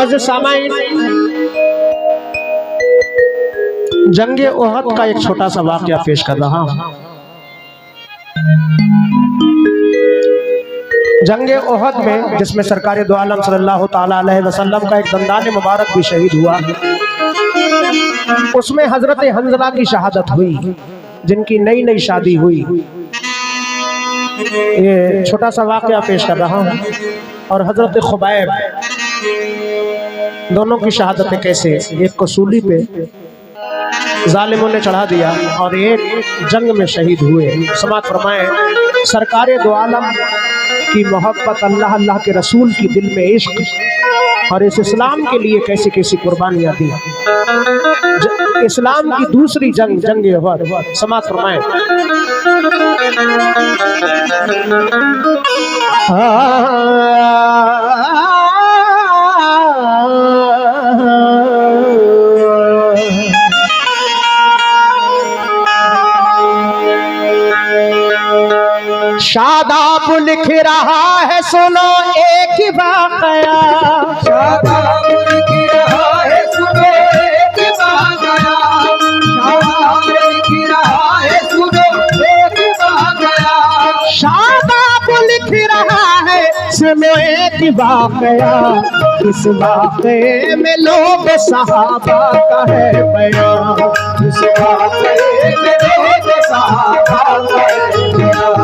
मोअज़्ज़िज़ सामाईन, जंगे ओहद का एक छोटा सा वाक़या पेश कर रहा हूं। जंगे ओहद में जिसमें सरकार दो आलम सल्लल्लाहु ताला अलैहि वसल्लम का एक दंदान मुबारक भी शहीद हुआ, उसमें हजरत हंजला की शहादत हुई, जिनकी नई नई शादी हुई। ये छोटा सा वाक़या पेश कर रहा हूँ। और हजरत खुबैब, दोनों की शहादतें कैसे, एक को सूली पे जालिमों ने चढ़ा दिया और एक जंग में शहीद हुए। समात फरमाए, सरकार दो आलम की मोहब्बत, अल्लाह अल्लाह के रसूल की दिल में इश्क और इस इस्लाम के लिए कैसी कैसी कुर्बानियाँ दी। इस्लाम की दूसरी जंग, जंग ओहद। समात फरमाए, शादाब लिख रहा है सुनो एक वाक़या, शादाब लिख रहा है सुनो एक वाक़या, शादाब लिख रहा है सुनो एक वाक़या, शादाब लिख रहा है सुनो एक वाक़या। इस वाक़े में लोग सहाबा का है बयान, इस वाक़े में लोग सहाबा का है बयान,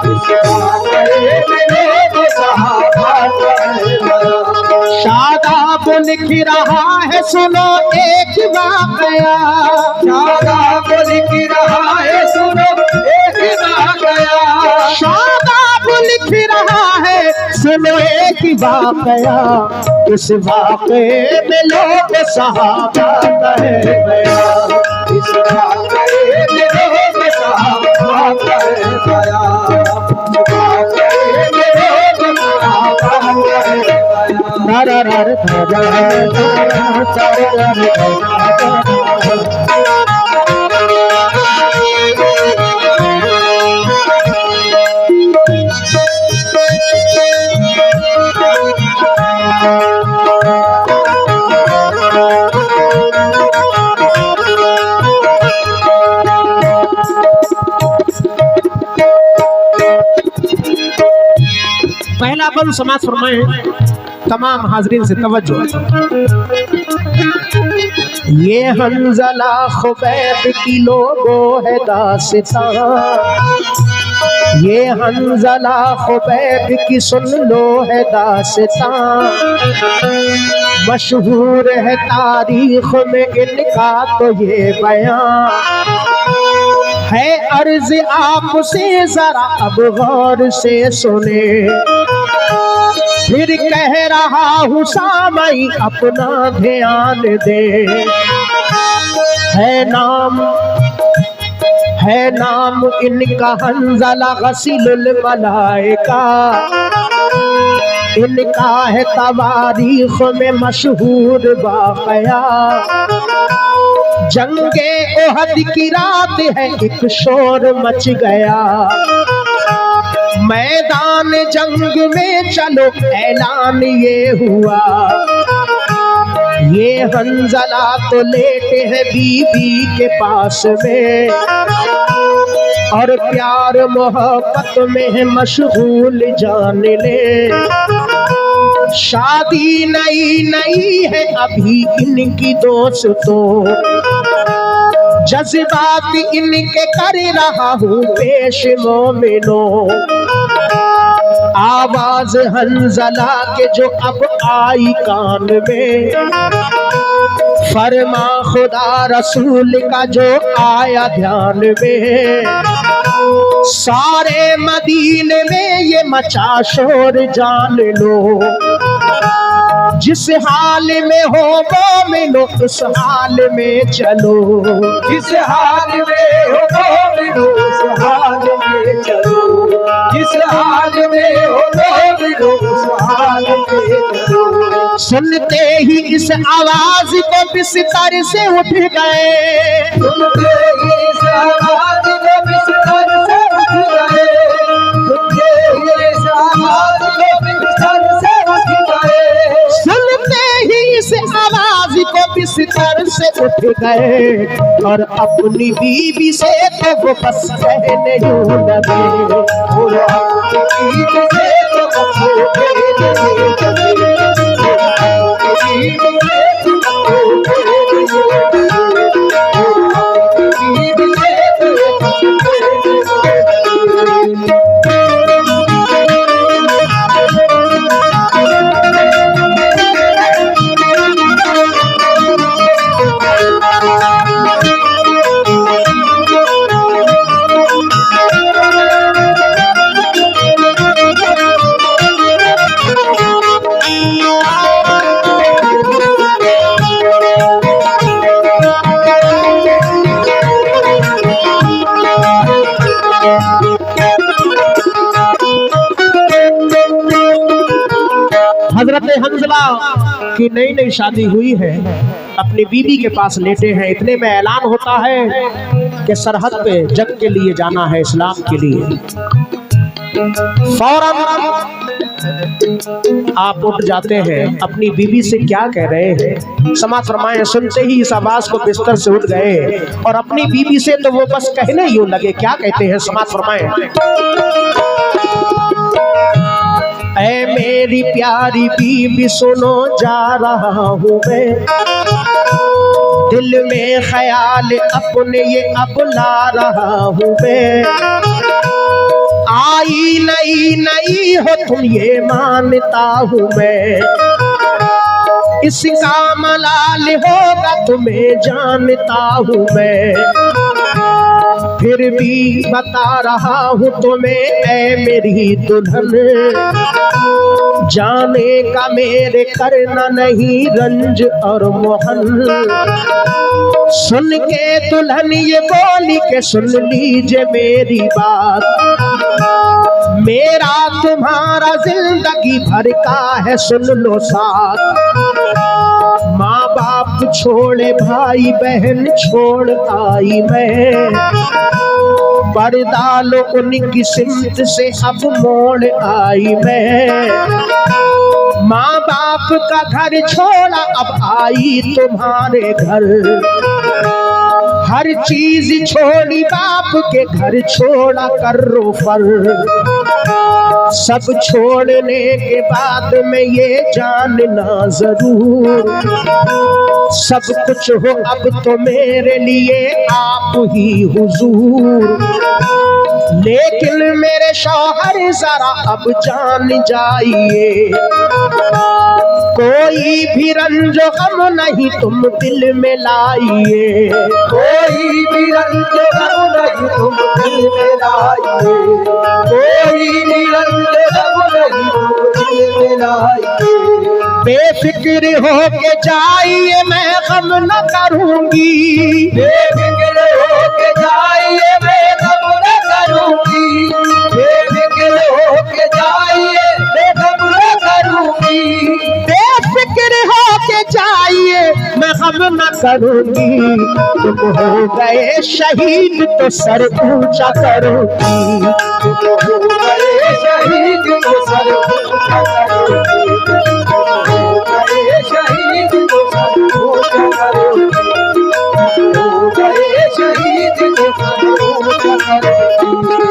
इस वाक़े में लोग सहाबा का है बयान। शादाब लिख रहा है सुनो एक वाक़या, शादाब लिख रहा है सुनो एक वाक़या, शादाब लिख रहा है सुनो एक वाक़या। इस वाक़े में लोग सहाबा का है बयान, इस वाक़े में लोग सहाबा का है बयान, इस वाक़े में लोग सहाबा का है पहला बंद समाज फरमाए, तमाम हाजरीन से तवज्जो। ये हंजला खुबैब की लोगो है दास्तां, ये हंजला खुबैब की सुन लो है दास्तां। मशहूर है तारीख में इनका तो ये बयां है। अर्ज आपसे जरा अब गौर से सुने, फिर कह रहा हूँ सामई अपना ध्यान दे। है नाम इनका हंजला गसीलुल मलाइका, इनका है तवारीख में मशहूर वाक़या। जंगे ओहद की रात है, एक शोर मच गया। मैदान जंग में चलो ऐलान ये हुआ। ये हंजला तो लेटे हैं बीबी के पास में और प्यार मोहब्बत में है मशगूल, जान ले। शादी नई नई है अभी इनकी दोस्तों, जज्बात इनके कर रहा हूँ पेश मोमिनो। आवाज हंजला के जो अब आई कान में, फरमा खुदा रसूल का जो आया ध्यान में। सारे मदीने में ये मचा शोर, जान लो। जिस हाल में हो मोमिनो उस हाल में चलो, जिस हाल में हो मोमिनो उस हाल में चलो, जिस हाल में हो मोमिनो उस हाल में चलो। सुनते ही इस आवाज को बिस्तर से उठ गए, सुनते ही इस आवाज को बिस्तर से उठ गए, सुनते ही इस आवाज को बिस्तर से उठ गए, सुनते ही उठ गए और अपनी बीवी से तो वो बस कहने यूं लगे। और अपनी बीवी से तो बस कहने लगे। अपनी बीवी से तो बस कहने लगे। अपनी बीवी से तो बस कहने लगे। हजरत हंजला की नई नई शादी हुई है, अपनी बीवी के पास लेटे हैं। इतने में ऐलान होता है कि सरहद पे जंग के लिए जाना है, इस्लाम के लिए। फौरन आप उठ जाते हैं। अपनी बीवी से क्या कह रहे हैं समाज फरमाए, सुनते ही इस आवाज को बिस्तर से उठ गए और अपनी बीवी से तो वो बस कहने यूं लगे। क्या कहते हैं समाज फरमाए, ऐ मेरी प्यारी बीवी सुनो जा रहा हूँ मैं, दिल में ख्याल अपने ये अब ला रहा हूँ मैं। आई नहीं नहीं हो तुम ये मानता हूँ मैं, इसका मलाल होगा तुम्हें जानता हूँ मैं। फिर भी बता रहा हूँ तुम्हें ऐ मेरी दुल्हन, जाने का मेरे करना नहीं रंज और मोहन। सुन के दुल्हन ये बोली के सुन लीजिए मेरी बात, मेरा तुम्हारा जिंदगी भर का है सुन लो साथ। माँ बाप छोड़े भाई बहन छोड़ आई मैं, पर्दा लो उनकी सिमत से अब मोड़ आई मैं। माँ बाप का घर छोड़ा अब आई तुम्हारे घर, हर चीज छोड़ी बाप के घर छोड़ा करो फर। सब छोड़ने के बाद में ये जानना जरूर, सब कुछ हो अब तो मेरे लिए आप ही हुजूर। लेकिन मेरे शौहर जरा अब जान जाइए, कोई भी रंज गम नहीं तुम दिल में लाइए। कोई भी रंज गम नहीं तुम दिल में लाइए। कोई भी रंज गम नहीं तुम दिल में लाइए। बेफिक्र हो के जाइए मैं गम न करूंगी। बेफिक्र हो के जाइए मैं गम न करूंगी। बेफिक्र हो के जाइए मैं गम न करूंगी। बेफिक्र हो के जाइए मैं गम न करूंगी। तुम हो गए शहीद तो सर ऊंचा करूंगी। तुम हो गए शहीद तो सर ऊंचा करूंगी। हो गए शहीद तो सर ऊंचा करूंगी। हो गए शहीद तो सर ऊंचा करूंगी।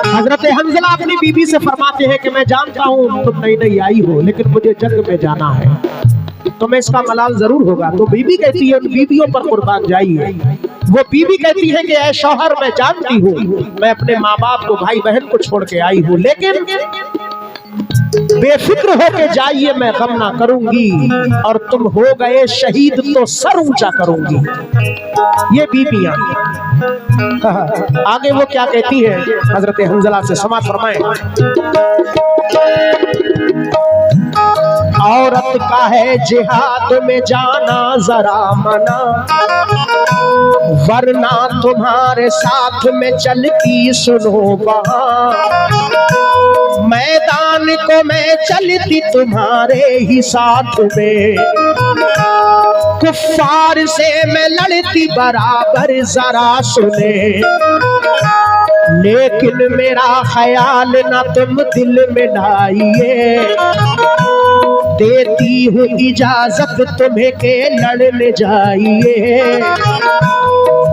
हजरत हंजला अपनी बीबी से फरमाते हैं कि मैं जानता हूँ तुम नई नई आई हो, लेकिन मुझे जंग में जाना है, तुम्हें इसका मलाल जरूर होगा। तो बीबी कहती है उन बीवियों पर कुर्बान जाइए। वो बीवी कहती है कि ऐ शौहर मैं जानती हूँ मैं अपने माँ बाप को भाई बहन को छोड़ के आई हूँ, लेकिन बेफिक्र होके जाइए मैं गम ना करूंगी, और तुम हो गए शहीद तो सर ऊंचा करूंगी। ये बीबियां आगे वो क्या कहती है हजरत हंजला से समाज फरमाएं, औरत का है जिहाद में जाना जरा मना, वरना तुम्हारे साथ में चलती सुनो वहां, मैदान को मैं चलती तुम्हारे ही साथ में, कुफ्फार से मैं लड़ती बराबर जरा सुने, लेकिन मेरा ख्याल ना तुम दिल में लाइए, देती हूँ इजाजत तुम्हें के लड़ने जाइए।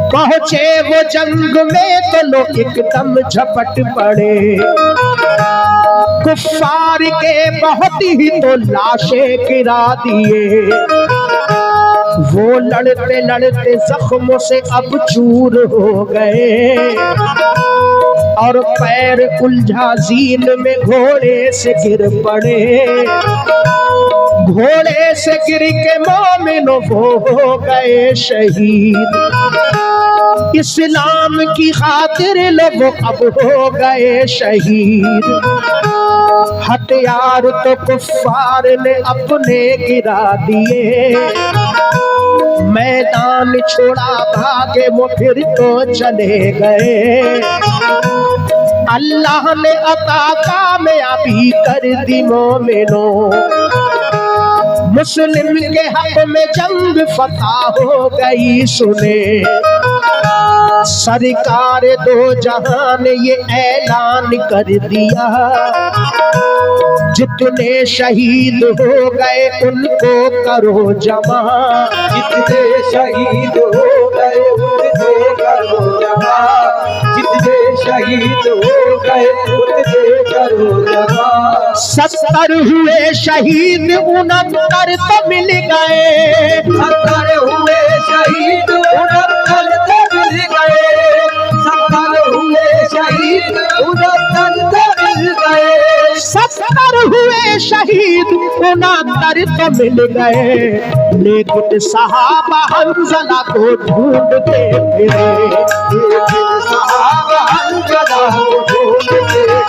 पहुंचे वो जंग में तो लोग एकदम झपट पड़े, कुफ्फार के बहुत ही तो लाशें गिरा दिए, वो लड़ते लड़ते जख्मों से अब चूर हो गए, और पैर उलझा जीन में घोड़े से गिर पड़े, घोड़े से गिर के मोमिनो वो हो गए शहीद, इस्लाम की खातिर लोग अब हो गए शहीद, हथियार तो कुफ्फार ने अपने गिरा दिए, मैदान छोड़ा भागे वो फिर तो चले गए, अल्लाह ने अता कामयाबी कर दी मोमिनो, मुस्लिम के हक में जंग फतह हो गई सुने, सरकार दो जहां ने ये ऐलान कर दिया, जितने शहीद हो गए उनको करो जमा, जितने शहीद हो गए उतने करो जमा, जितने शहीद हो गए उतने करो जमा। 70 हुए शहीद 69 तो मिल गए, 70 हुए शहीद 69 तो मिल गए, 70 हुए शहीद 69 तो मिल गए, 70 हुए शहीद 69 तो मिल गए, लेकिन सहाबा हंज़ला को ढूंढते फिरे, लेकिन सहाबा हंज़ला को ढूंढते फिरे,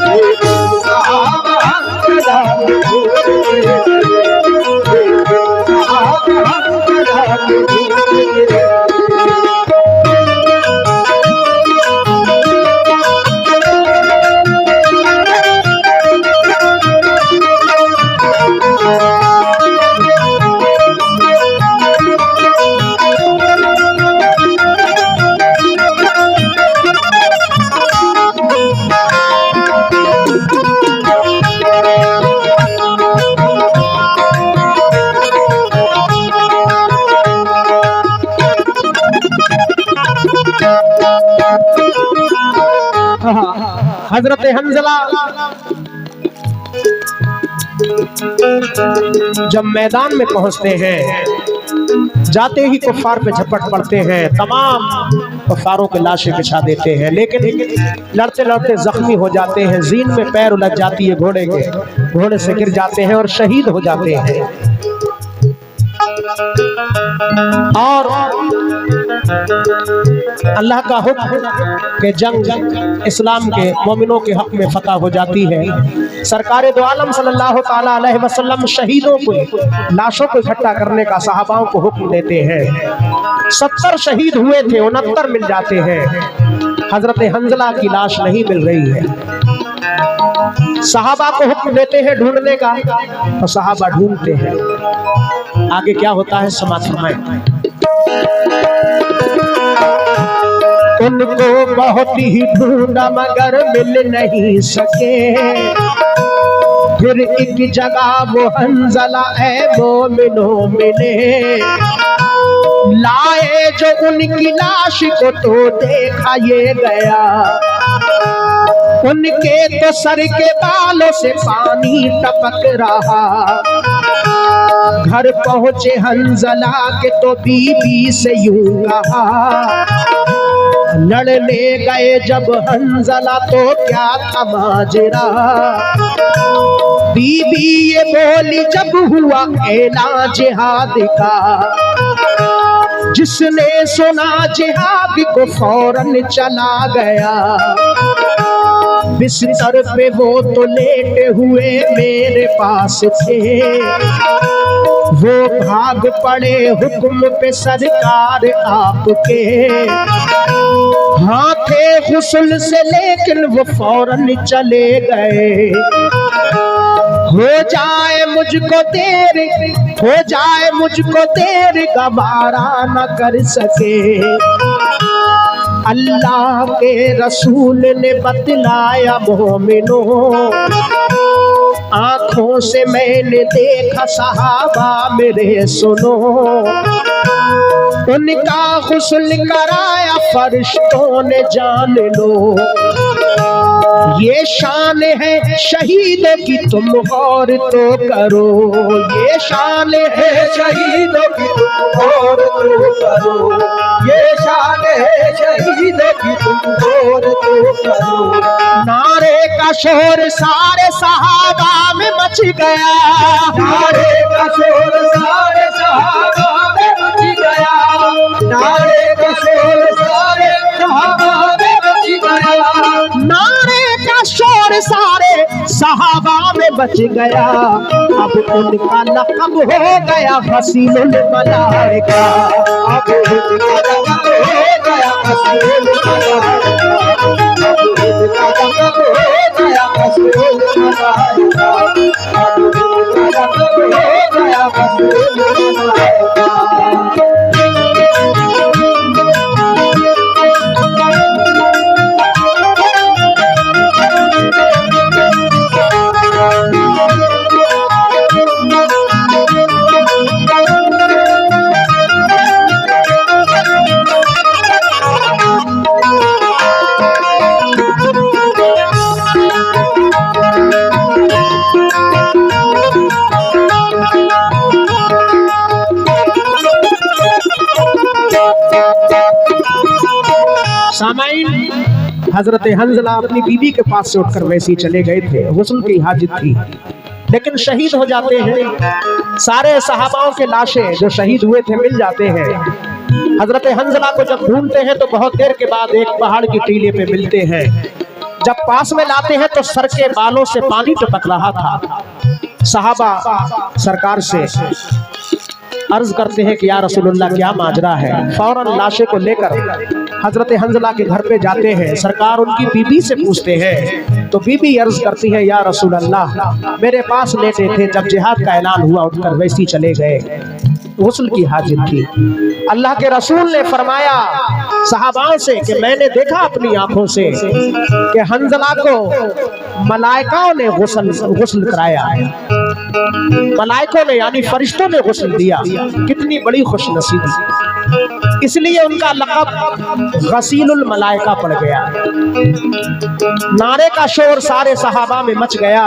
लेकिन सहाबा हंज़ला को ढूंढते फिरे, सहाबा हंज़ला को ढूंढते फिरे। हजरत हंज़ला जब मैदान में पहुंचते हैं, जाते ही कुफ्फार पे झपट पड़ते हैं, तमाम कुफ्फारों के लाशें बिछा देते हैं, लेकिन लड़ते लड़ते जख्मी हो जाते हैं, जीन में पैर उलझ जाती है घोड़े के, घोड़े से गिर जाते हैं और शहीद हो जाते हैं। और अल्लाह का हुक्म के जंग इस्लाम के मोमिनों के हक में फतह हो जाती है। सरकार दो आलम सल्लल्लाहु ताला अलैहि वसल्लम शहीदों को, लाशों को इकट्ठा करने का सहाबाओं को हुक्म देते हैं। 70 शहीद हुए थे, 69 मिल जाते हैं, हजरत हंज़ला की लाश नहीं मिल रही है। सहाबा को हुक्म देते हैं ढूंढने का, तो सहाबा ढूंढते हैं। आगे क्या होता है समाज फरमाएं। उनको बहुत ही ढूंढा मगर मिल नहीं सके, फिर एक जगह वो हंज़ला ए मोमिनो मिले, लाए जो उनकी लाश को तो देखा ये गया, उनके तो सर के बालों से पानी टपक रहा। घर पहुंचे हंज़ला के तो बीबी से यूं कहा, लड़ने गए जब हंज़ला तो क्या था माजरा। बीबी ये बोली जब हुआ ऐलान जिहाद का, जिसने सुना जिहाद को फौरन चला गया। बिस्तर पे वो तो लेटे हुए मेरे पास थे, वो भाग पड़े हुक्म पे सरकार आपके। हाँ थे गुस्ल से लेकिन वो फौरन चले गए। हो जाए मुझको देर गवारा न कर सके। अल्लाह के रसूल ने बतलाया मोमिनों, आंखों से मैंने देखा सहाबा मेरे सुनो। उनका गुस्ल कराया फरिश्तों ने, जान लो ये शान है शहीदों की तुम गौर तो करो। ये शान है शहीदों की तुम गौर तो करो। ये शान है शहीदों की तुम गौर तो करो। नारे का शोर सारे सहाबा में मच गया। नारे का शोर सारे सहाबा में मच गया। नारे का शोर सारे सहाबा में मच गया। नारे का शोर सारे सहाबा में बच गया। अब उनका लक़ब हो गया हसीनुल मलाइका। अब उनका लक़ब हो गया हसीनुल मलाइका। अब उनका लक़ब हो गया हसीनुल मलाइका। अब उनका लक़ब हो गया हसीनुल मलाइका। सामाइन हजरत हंजला अपनी बीवी के पास से उठकर वैसे ही चले गए थे। गुस्ल की हाजित थी, लेकिन शहीद हो जाते हैं। सारे सहाबाओं के लाशें जो शहीद हुए थे मिल जाते हैं। हजरत हंजला को जब ढूंढते हैं तो बहुत देर के बाद एक पहाड़ की टीले पे मिलते हैं। जब पास में लाते हैं तो सर के बालों से पानी टपक रहा था। सहाबा सरकार से अर्ज करते हैं कि या रसूलुल्लाह क्या माजरा है। फौरन लाशे को लेकर हजरत हंजला के घर पे जाते हैं। सरकार उनकी बीबी से पूछते हैं तो बीबी अर्ज करती है या रसूलुल्लाह मेरे पास लेटे थे, जब जिहाद का ऐलान हुआ उठकर वैसी चले गए। गुस्ल की हाजित थी। अल्लाह के रसूल ने फरमाया सहाबाओं से कि मैंने देखा अपनी आंखों से कि हंजला को मलाइकाओं ने गुस्ल कराया। मलाइकों ने यानी फरिश्तों ने गुस्ल दिया। कितनी बड़ी खुशनसीबी। इसलिए उनका लक़ब गसीलुल मलाइका पड़ गया। नारे का शोर सारे सहाबा में मच गया।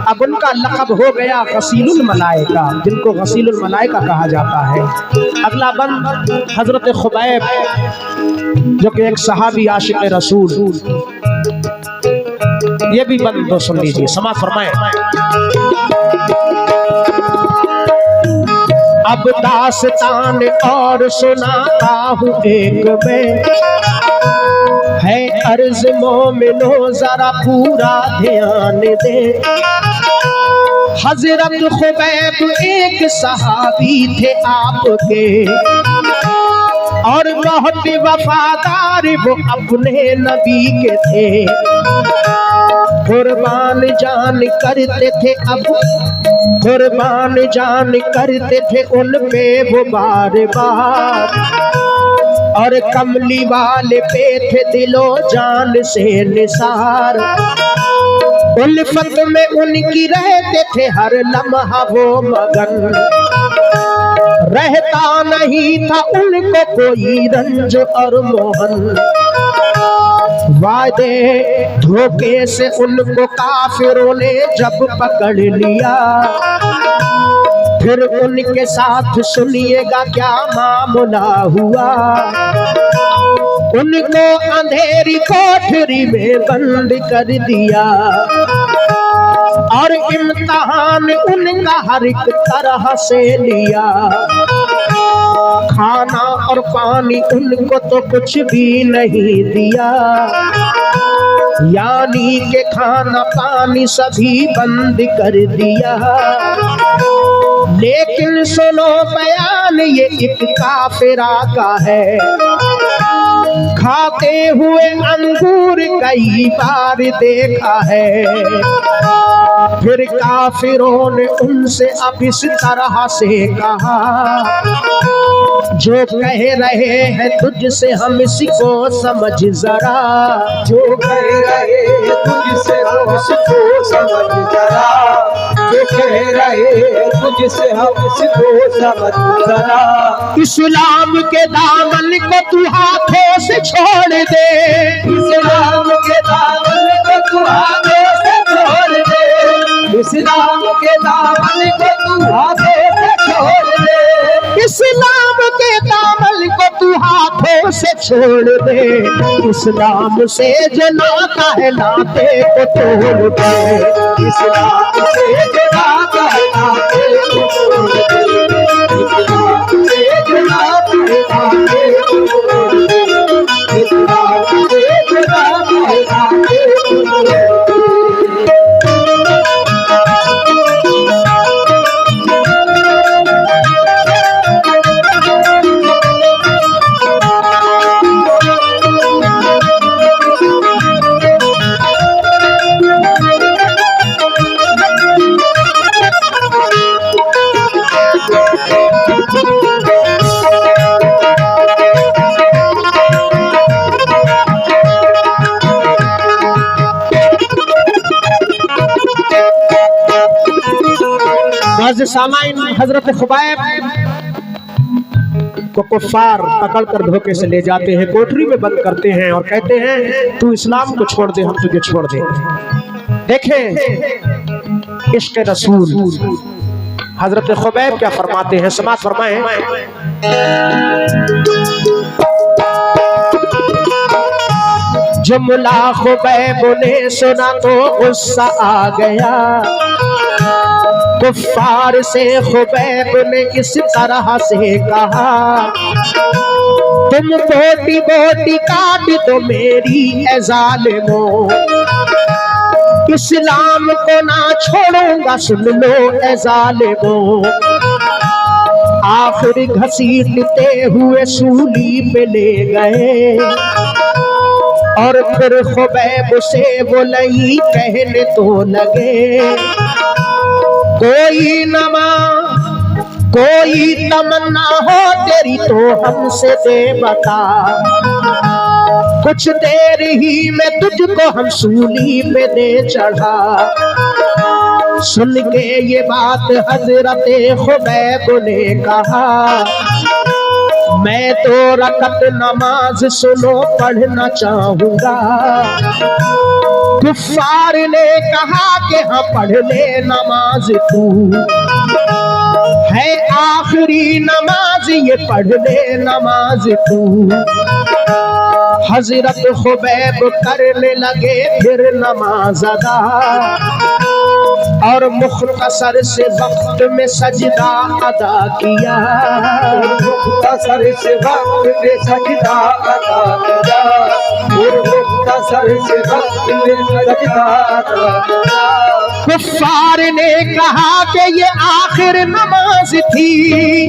अब उनका लक़ब हो गया गसीलुल मलाइका, जिनको गसीलुल मलाइका कहा जाता है। अगला बंद हजरत खुबैब जो कि एक सहाबी आशिक रसूल, ये भी बंद दो सुन लीजिए, समाअत फरमाएं। अब दास्तान और सुनाता हूँ एक में, है अर्ज मोमिनो जरा पूरा ध्यान दे। हजरत खुबैब एक सहाबी थे आपके, और बहुत वफादार वो अपने नबी के थे। कुर्बान जान करते थे, अब कुर्बान जान करते थे उन पे वो बार बार, और कमली वाले पे थे दिलो जान से निसार। उल्फत में उनकी रहते थे हर लम्हा वो मगन, रहता नहीं था उनको कोई रंज और मोहन। वादे धोखे से उनको काफिरों ने जब पकड़ लिया, फिर उनके साथ सुनिएगा क्या मामला हुआ। उनको अंधेरी कोठरी में बंद कर दिया, और इम्तिहान उनका हर एक तरह से लिया। खाना और पानी उनको तो कुछ भी नहीं दिया। यानी के खाना पानी सभी बंद कर दिया। लेकिन सुनो बयान ये एक काफिरा का है, खाते हुए अंगूर कई बार देखा है। फिर काफिरों ने उनसे अब इस तरह से कहा, जो कह रहे हैं तुझसे हम इसको समझ जरा, जो कह रहे हैं तुझसे हम इसको समझ जरा, जो कह रहे हैं तुझसे हम इसको समझ जरा। इस्लाम के दामन को तू हाथों से छोड़ दे, इस्लाम के दामन को तू हाथों से छोड़ दे, इस्लाम के दामन को तू हाथों से छोड़ दे, इस्लाम के दामन को तू हाथों से छोड़ दे। इस्लाम से जो नाता है नाते को तोड़ दे, इस्लाम से जो नाता है नाते को तोड़ दे, इस्लाम से जो नाता है नाते को तोड़ दे, इस्लाम से जो नाता है नाते को तोड़ दे। सामाइन हजरत खुबैब को कुफ्फार पकड़कर धोखे से ले जाते हैं, कोठरी में बंद करते हैं और कहते हैं तू इस्लाम को छोड़ दे, हम तुझे छोड़ दे। देखें इश्क रसूल हजरत खुबैब क्या फरमाते हैं, समाज फरमाएं। जुमला खुबैब ने सुना तो गुस्सा आ गया, कुफ्फार से खुबैब ने इस तरह से कहा, तुम बोटी बोटी काट दो मेरी ए ज़ालिमों, इस्लाम को ना छोड़ूंगा सुन लो ए ज़ालिमों। आखिर घसीटते हुए सूली पे ले गए और फिर खुबैब से वो लई कहने तो लगे, कोई तमन्ना हो तेरी तो हमसे दे बता, कुछ देर ही में तुझको हम सूली पे दे चढ़ा। सुन के ये बात हजरत खुबैब ने कहा, मैं तो रकत नमाज सुनो पढ़ना चाहूंगा। कुफ्फार ने कहा कि हाँ पढ़ ले नमाज तू, है आखिरी नमाज ये पढ़ ले नमाज तू। हजरत खुबैब करने लगे फिर नमाज अदा और मुख्तसर से वक्त में सजदा अदा किया, मुख्तसर से वक्त में सजदा अदा किया, और मुख्तसर से वक्त में सजदा अदा किया। कुफ्फार ने कहा कि ये आखिर नमाज थी,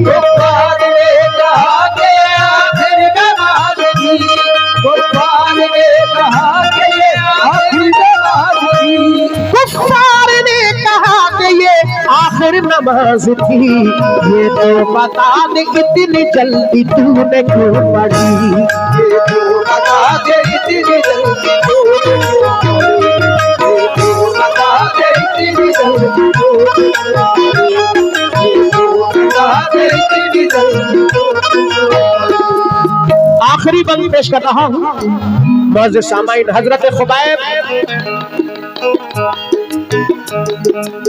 कुफ्फार ने कहा कि आखिर नमाज थी, कुफ्फार ने कहा कि ये आखिर नमाज थी, कुफ्फार ने कहा कि ये आखिर नमाज थी। ये तो बता दे इतनी जल्दी तूने क्यों पढ़ी, ये तो बता दे इतनी जल्दी तूने क्यों पढ़ी, ये तो बता दे इतनी जल्दी तूने क्यों पढ़ी, ये तो बता दे इतनी जल्दी तूने पढ़ी। आखिरी बंद पेश कर रहा हूँ मौजूद सामाइन। हजरत खुबैब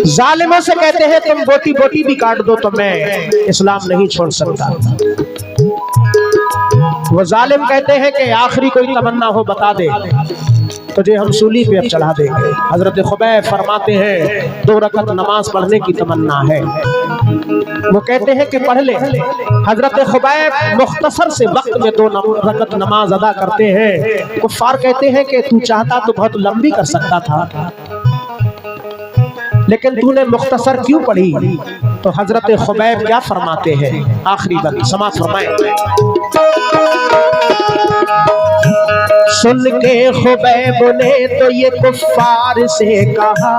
जालिमों से कहते हैं तुम बोटी बोटी भी काट दो तो मैं इस्लाम नहीं छोड़ सकता। वो जालिम कहते हैं कि आखिरी कोई तमन्ना हो बता दे, तुझे हम सूली पे अब चढ़ा देंगे। हजरत खुबैब फरमाते हैं 2 रकअत नमाज पढ़ने की तमन्ना है। वो कहते हैं कि पढ़ ले। हजरत खुबैब मुख्तसर से वक्त में 2 रकत नमाज अदा करते हैं। कुफ्फार कहते हैं कि तू चाहता तो बहुत लंबी कर सकता था, लेकिन तूने मुख्तसर क्यों पढ़ी? तो हजरत खुबैब क्या फरमाते हैं? आखिरी बात समाज फरमाए। सुन के खुबैब ने तो ये कुफ्फार से कहा,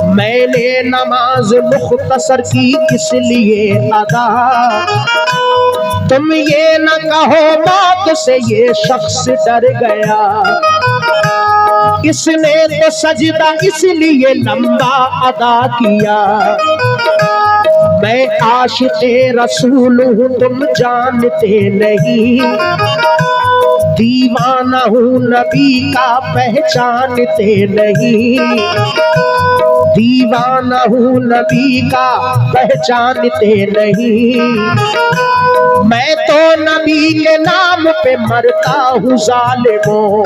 मैंने नमाज मुख्तसर की इसलिए अदा। तुम ये न कहो मौत से ये शख्स डर गया, इसने तो सजदा इसलिए लंबा अदा किया। मैं आशिक़े रसूल हूँ तुम जानते नहीं, दीवाना हूँ नबी का पहचानते नहीं। दीवाना हूँ नबी का पहचानते नहीं। मैं तो नबी के नाम पे मरता हूँ जालिमों,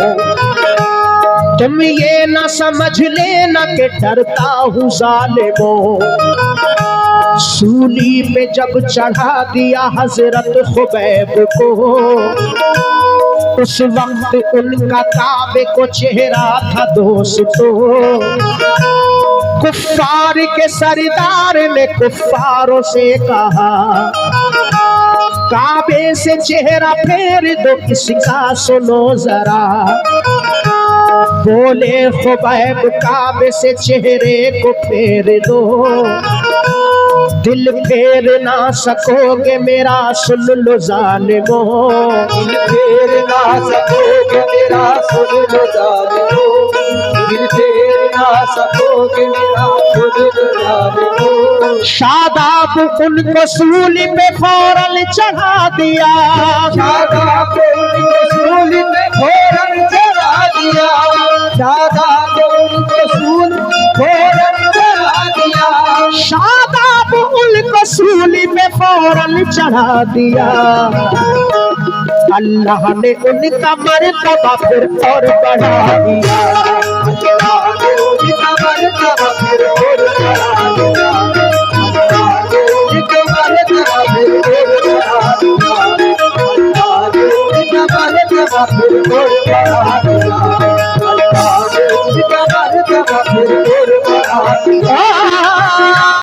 तुम ये ना समझ लेना कि डरता हूँ जालिमों। सूली पे जब चढ़ा दिया हजरत खुबैब को, उस वक्त उनका काबे को चेहरा था दोस्तों। कुफ्फार के सरदार ने कुफ्फारों से कहा, काबे से चेहरा फेर दो किसका सुनो जरा। बोले खुबैब काबे से चेहरे को फेर दो, दिल फेर ना सकोगे मेरा सुन लो जालिमो। दिल फेर ना सकोगे मेरा सुन लो जालिमो। दिल फेर ना सकोगे मेरा सुन लो जालिमो। शादाब उनको सूली पे फौरन चढ़ा दिया, शादाब उनको सूली पे फौरन चढ़ा दिया। शादाब उनको सूली फौरन चढ़ा दिया। शादाब उनको सूली पे फौरन चढ़ा दिया। अल्लाह ने उनका मर्तबा फिर और बढ़ा दिया। अल्लाह ने उनका मर्तबा फिर और बढ़ा दिया। अल्लाह ने उनका मर्तबा फिर और बढ़ा दिया। अल्लाह ने उनका मर्तबा फिर और बढ़ा दिया।